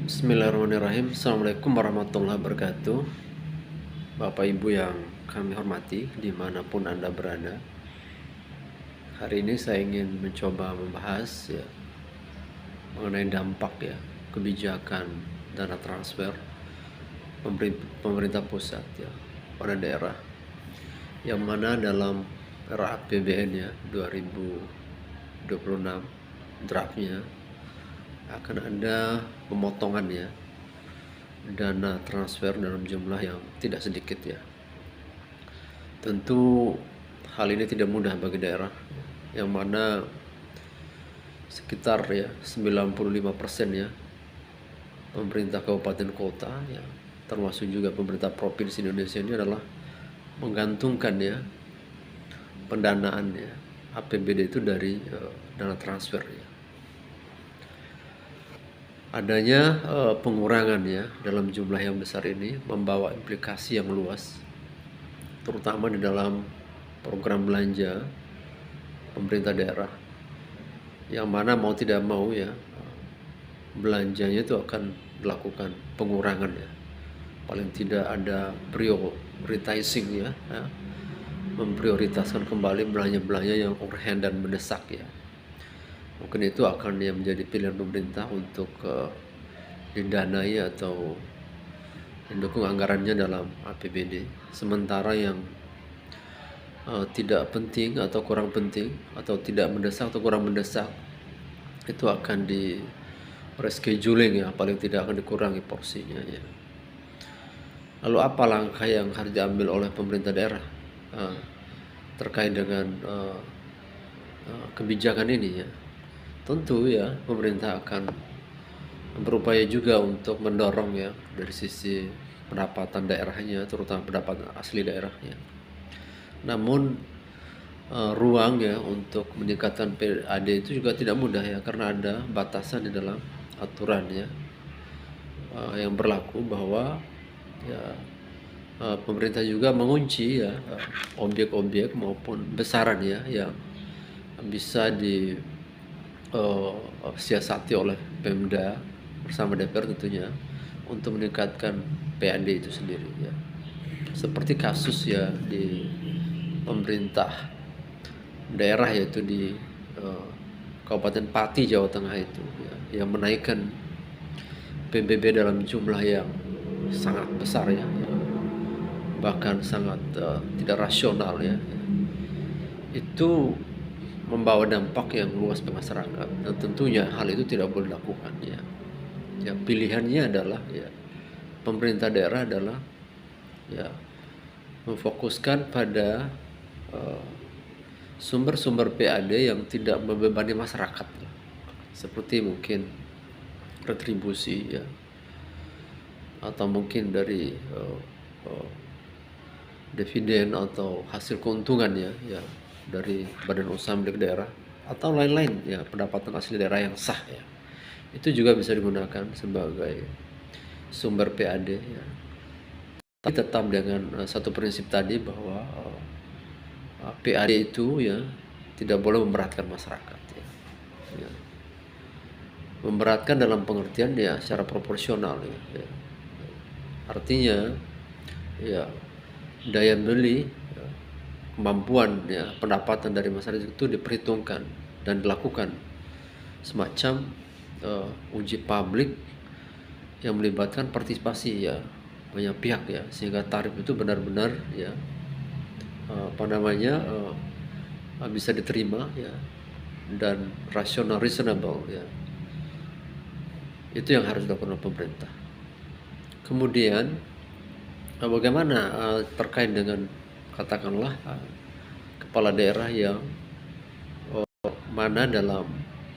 Bismillahirrahmanirrahim. Assalamualaikum warahmatullahi wabarakatuh. Bapak Ibu yang kami hormati dimanapun Anda berada. Hari ini saya ingin mencoba membahas mengenai dampak kebijakan dana transfer pemerintah pusat pada daerah, yang mana dalam era APBN 2026 draftnya akan ada pemotongan dana transfer dalam jumlah yang tidak sedikit Tentu hal ini tidak mudah bagi daerah, yang mana sekitar 95% pemerintah kabupaten kota termasuk juga pemerintah provinsi Indonesia ini adalah menggantungkan pendanaan APBD itu dari dana transfer Adanya pengurangan dalam jumlah yang besar ini membawa implikasi yang luas, terutama di dalam program belanja pemerintah daerah, yang mana mau tidak mau belanjanya itu akan dilakukan pengurangan paling tidak ada prioritizing memprioritaskan kembali belanja-belanja yang urgent dan mendesak Mungkin itu akan menjadi pilihan pemerintah untuk didanai atau mendukung anggarannya dalam APBD. Sementara yang tidak penting atau kurang penting atau tidak mendesak atau kurang mendesak itu akan di rescheduling paling tidak akan dikurangi porsinya Lalu apa langkah yang harus diambil oleh pemerintah daerah terkait dengan kebijakan ini Tentu pemerintah akan berupaya juga untuk mendorong dari sisi pendapatan daerahnya, terutama pendapatan asli daerahnya. Namun ruang untuk meningkatkan PAD itu juga tidak mudah karena ada batasan di dalam aturan yang berlaku bahwa pemerintah juga mengunci objek-objek maupun besaran yang bisa siasati oleh Pemda bersama DPR tentunya untuk meningkatkan PAD itu sendiri Seperti kasus di pemerintah daerah, yaitu di Kabupaten Pati, Jawa Tengah itu yang menaikkan PBB dalam jumlah yang sangat besar bahkan sangat tidak rasional Itu membawa dampak yang luas ke masyarakat, dan tentunya hal itu tidak boleh dilakukan pilihannya adalah pemerintah daerah adalah memfokuskan pada sumber-sumber PAD yang tidak membebani masyarakat, seperti mungkin retribusi atau mungkin dari dividen atau hasil keuntungan dari badan usaha milik daerah atau lain-lain pendapatan asli daerah yang sah itu juga bisa digunakan sebagai sumber PAD tapi tetap dengan satu prinsip tadi bahwa PAD itu tidak boleh memberatkan masyarakat memberatkan dalam pengertian secara proporsional artinya daya beli, kemampuan pendapatan dari masyarakat itu diperhitungkan dan dilakukan semacam uji publik yang melibatkan partisipasi banyak pihak sehingga tarif itu benar-benar bisa diterima dan rasional, reasonable itu yang harus dilakukan oleh pemerintah. Kemudian bagaimana terkait dengan katakanlah kepala daerah yang mana dalam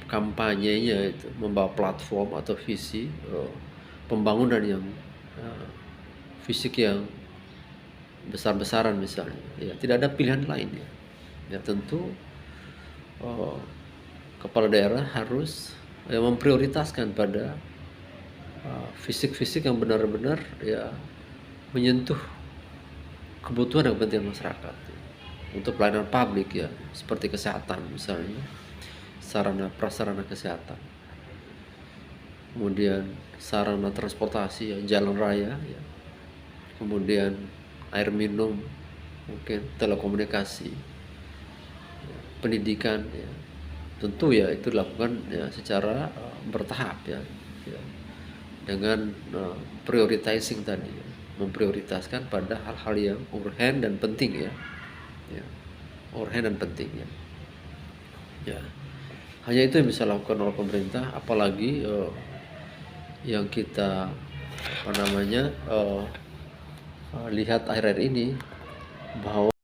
kampanyenya itu membawa platform atau visi pembangunan yang fisik yang besar-besaran misalnya tidak ada pilihan lain tentu kepala daerah harus memprioritaskan pada fisik-fisik yang benar-benar menyentuh kebutuhan dan kepentingan masyarakat untuk pelayanan publik seperti kesehatan misalnya, sarana prasarana kesehatan. kemudian sarana transportasi ya, jalan raya ya, kemudian air minum, mungkin telekomunikasi, pendidikan ya. Tentu ya itu dilakukan ya secara bertahap ya, ya. Dengan prioritizing tadi ya, memprioritaskan pada hal-hal yang urgent dan penting ya, ya, urgent dan penting ya. Ya, hanya itu yang bisa dilakukan oleh pemerintah, apalagi yang kita lihat akhir-akhir ini bahwa